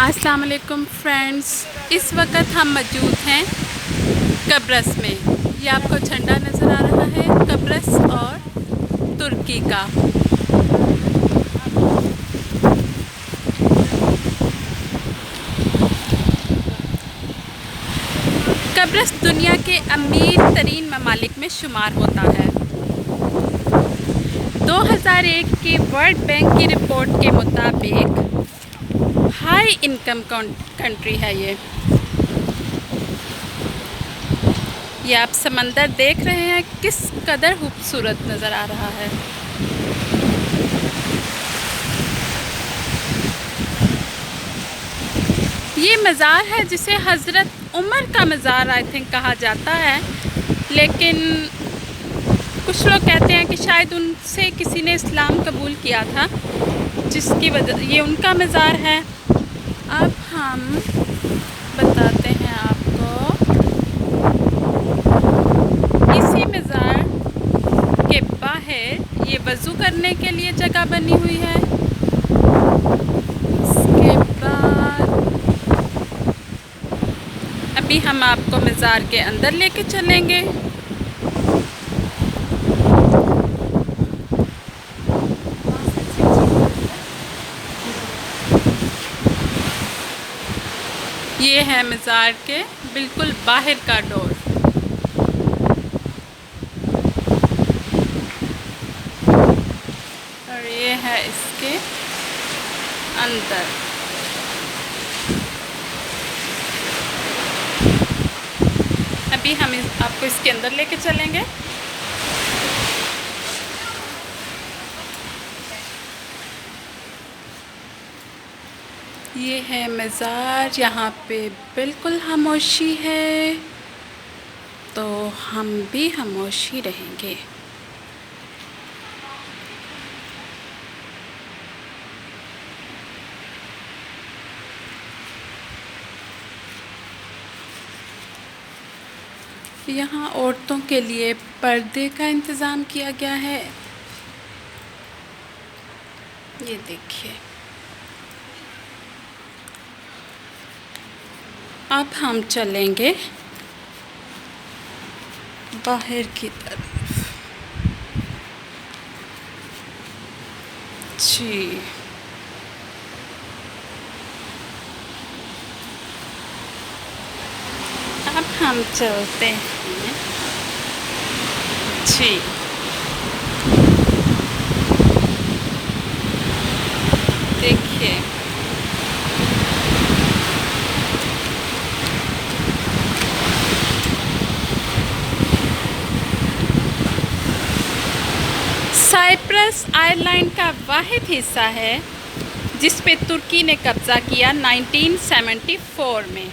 अस्सलाम वालेकुम फ्रेंड्स, इस वक्त हम मौजूद हैं कब्रस में। ये आपको झंडा नज़र आ रहा है कब्रस और तुर्की का। कब्रस दुनिया के अमीर तरीन ममालिक में शुमार होता है। 2001 की वर्ल्ड बैंक की रिपोर्ट के मुताबिक हाई इनकम कंट्री है ये आप समंदर देख रहे हैं, किस कदर खूबसूरत नज़र आ रहा है। ये मज़ार है जिसे हज़रत उमर का मज़ार आई थिंक कहा जाता है, लेकिन कुछ लोग कहते हैं कि शायद उनसे किसी ने इस्लाम कबूल किया था, जिसकी वजह ये उनका मज़ार है। अब हम बताते हैं आपको, इसी मज़ार के बाहर ये वज़ू करने के लिए जगह बनी हुई है। इसके बाद अभी हम आपको मज़ार के अंदर लेके चलेंगे। ये है मज़ार के बिल्कुल बाहर का डोर। और ये है इसके अंदर। अभी हम आपको इसके अंदर लेके चलेंगे। ये है मज़ार, यहाँ पे बिल्कुल खामोशी है, तो हम भी खामोश ही रहेंगे। यहाँ औरतों के लिए पर्दे का इंतज़ाम किया गया है। ये देखिए। अब हम चलेंगे बाहर की तरफ। जी, अब हम चलते हैं। जी, देखिए। साइप्रस आयरलैंड का वाहिद हिस्सा है जिस पे तुर्की ने कब्ज़ा किया 1974 में।